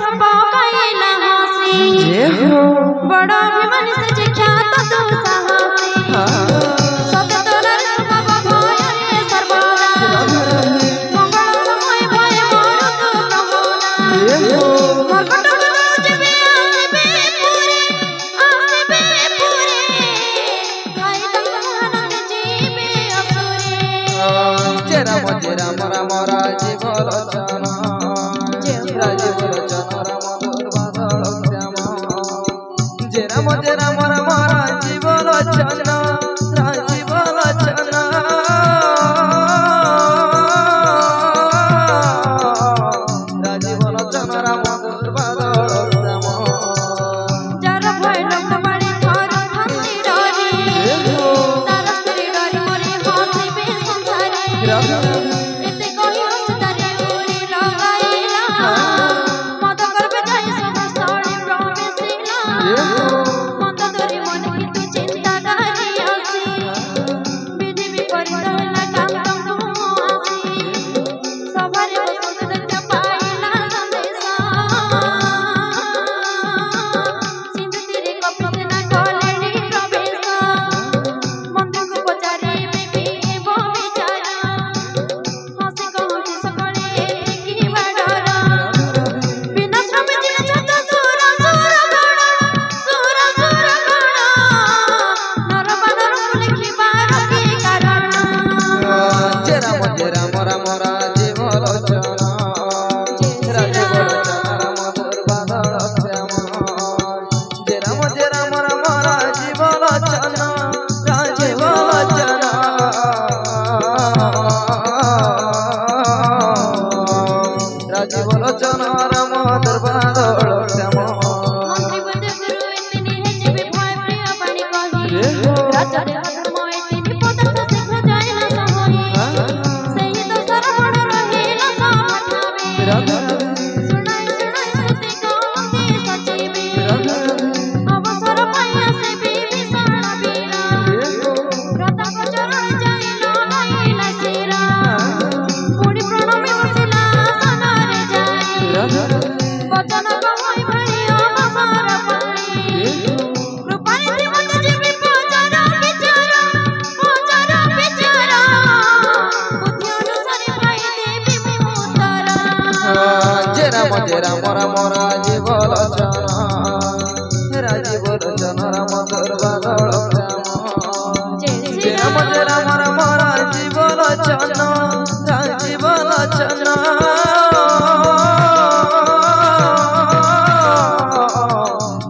पकाइला हसी बड़ा अभिमानी से जे ख्यात तू साहसी सत्य तोरा सर्व भय रे सर्वदा मंगल समय भय मोर तू प्रभुदा मरकट जबे आसबे पूरे खाई तंगन जीवे असुरे जेरा मजे राम राम राजीव लोचन राजीव लोचन राम दुर्बादल श्याम जेरा मजे राम राम राजीव लोचन राजीव लोचन राजीव लोचन राम दुर्बादल श्याम जर भय लोक बड़ी घर हंसी डरी तार स्त्री डरी मोरे हंसिबे संसारे एते कहि हंसतारे उरी लगाइला मद करबे जाई सब स्थले प्रवेशिला मद धरि मन की तू चिंता गारी आसी विधि विपरीत होला काम तू आसी सवारे बसंत दत्त पाइला संदेशा सिंधु तीरे कपिते ना कलेनी प्रवेश मंदिर को पचारे बेबी बो विचारा हसी कहती सकले की बाडरा बिना श्रम दिन छत सुर सुर गण नर बानर लिखी बार के कारण जेरा मजे राम राम राजीव लोचन राजीव लोचन राम दुर्बादल श्याम जेरा मजे राम राम राजीव लोचन राजीव लोचन राजीव लोचन राम दुर्बादल श्याम मंत्री बंद गुरु इतनी है जीवे भय प्रिय बाणी कही राजा रे धर्म इतनी पदार्थ शीघ्र जाय न सहोई सही तो सरवण रहेला सामठावे सुनाई श्रुति कहते सजीवे अवसर पाया से भी विशाल वीरा व्रत चरण जाय लगाइला सिरा पुनि प्रणमे बसिला सनारे जाय वचन कहई भणी अवसर पाई कृपानि श्रीमत जीवी पचार विचार बुद्धि अनुसारे पाई देवी मुत्तर जेरा मजे राम राम राजीव लोचन राजीव लोचन राम दुर्बादल श्याम जेरा मजे राम राम राजीव लोचन राजीव लोचन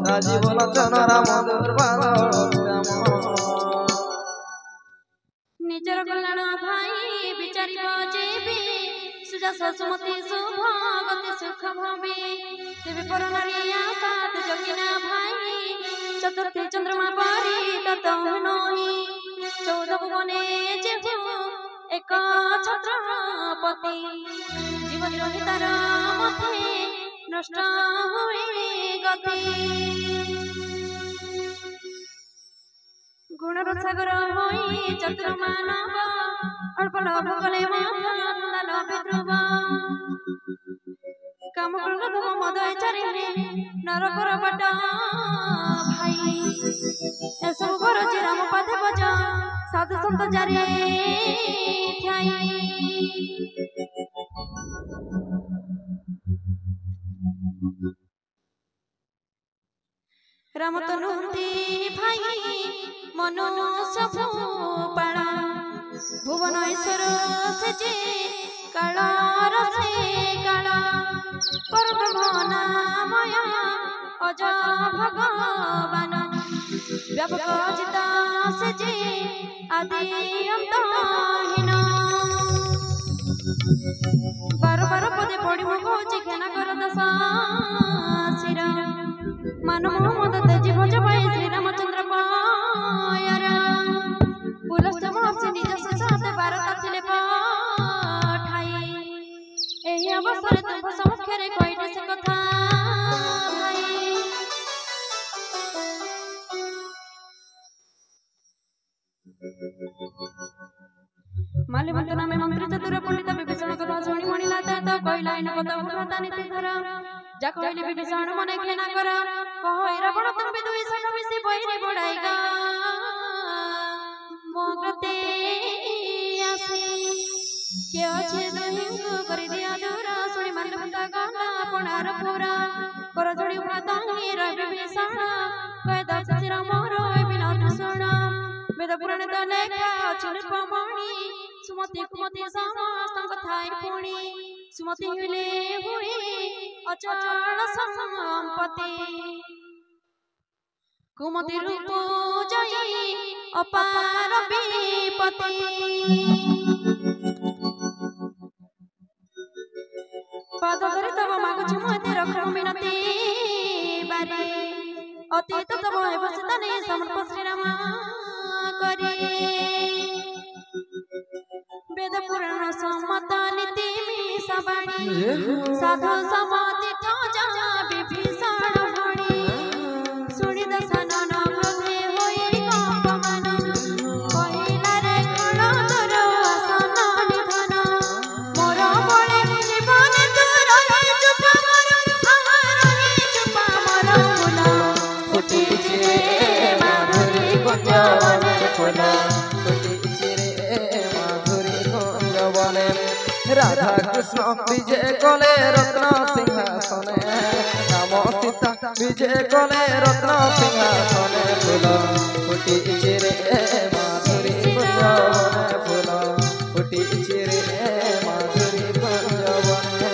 राजीव लोचन राम दुर्बादल श्याम निजर कल्याण भाई विचारिब जेबे सुजा सुमति शुभगति सुख भावे तेबे पर नारी आसात जगिना भाई चतुर्थी चंद्रमा परी तत नही 14 भुवने जेहु एक छत्रपति जीवन रहितार मथे नष्ट हुए गति गुणर सागर होई चतुर मानव अल्प लाभ कले दान विद्रुव काम क्रोध मद चारिले नरकर बाट भाई एसबु बरजे राम पादे बज साधु संत जारी ठाई राम तनुती भाई मनुष्य भूपाल भुवन ईश्वर से जे काल रसे काल परब्रह्मनामय अज भगवान व्यापक जिता से जे आदि अंतहीन बार बार पदे पड़ी मो कौची घेना कर दशा शिर मानव मद तेजी भज भाई श्री रामचंद्र पायर पुलस्त महर्षि निज साथ बारत थिले पठाई एही अवसर तुम सम्मुखे रे कहिने से कथा भाई मालिमंत नामे मंत्री चतुर पंडित विभीषण कथा शुणी मणिनाथ कहला इन पद भ्राता नीति धर जा कहले विभीषण मने घृणा कर कह रावण तुम दुई सठ मिसी बहिरी बड़ाईगा मोगते आसी के अच्छे दुहि करि दिया दूर सुनि माल्यवंता गाना अपनार पूरा कर जोड़ी भात ही विभीषण कह दास सिर मोर विनोद सुन वेद पुराण तो लेखा चुलपमणि सुमति कुमति समस्त कथाई पुणी सुमति हुले हुई अचल संपत्ति कुमति रूप जय अपार विपत्ति पाद धरि तब मागुछि मते रख मिनती बारे अतीत तब बसतने समर्प श्री राम करे वेद पुराण सम्मत नीति मिसाबाणी साधु समाधि जा विभीषण भणी सुनि दशनन क्रोधे होई कंपमान कहिला रे कण तोर आसन निधन मोर बळे जीवन तोर चुप मोर रही चुप मोर फूल फुटिछि रे माधुरी कुंजवने फूल फुटिछि रे माधुरी कुंजवने राधा कृष्ण विजय कले रत्न सिंहासने राम सीता विजय कले रत्न सिंहासने फूल फुटिछि रे माधुरी कुंजवने फूल फुटिछि रे माधुरी कुंजवने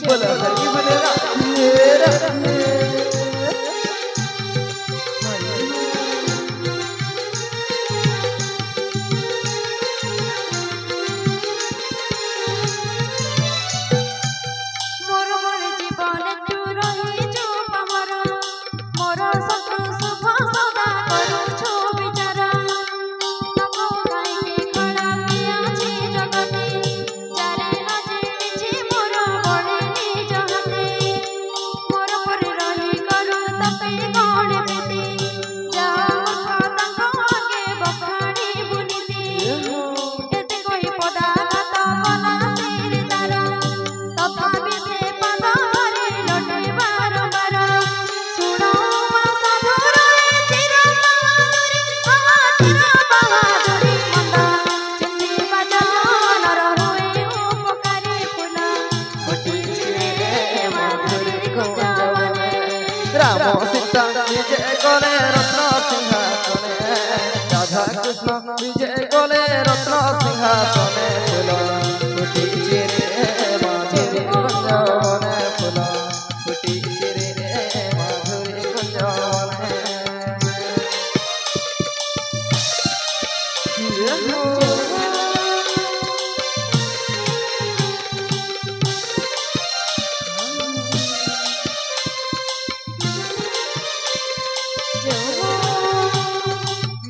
बोला हरि बोलेगा मोर बळे जीवन तू रही चुप मोर मोर शत्रु शुभ सदा करूछु विचार तब गाई कला किया छी जगते चारे न जीविछि मोर बळे निज हाते मोर पर रही करू तपे गणे पुती जा तांग आगे बखाणी बुनिती एते कोई पदाघात कला सिर तार तथापि से पदारे लटे बारंबार सुनो मा साधुर चिर बहादुरी मंद चिंदी बजान रहुए उपकारी फूल फुटिछि रे माधुरी कुंजवने राम सीता विजय कले रत्न सिंहासने राधा कृष्ण विजय कले रत्न सिंहासने फूल फुटिछि रे माधुरी कुंजवने फूल फुटिछि रे माधुरी कुंजवने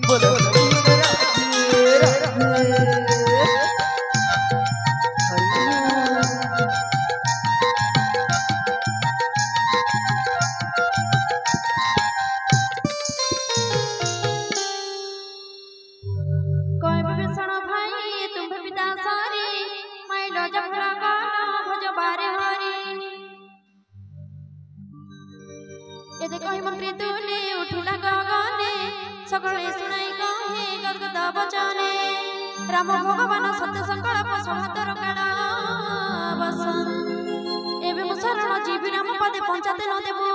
बोलो कह विभीषण भाई तुम पिता सारी माइलो जफला गाना भज बारे हारी एदे कहि मंत्री तुले उठिला गगने सकले सुनाई कहे गदगद बचने राम भगवान सत्य संकल्प सोहातर काला बस एबे मु शरण जीवी राम पदे पंचाते न देबो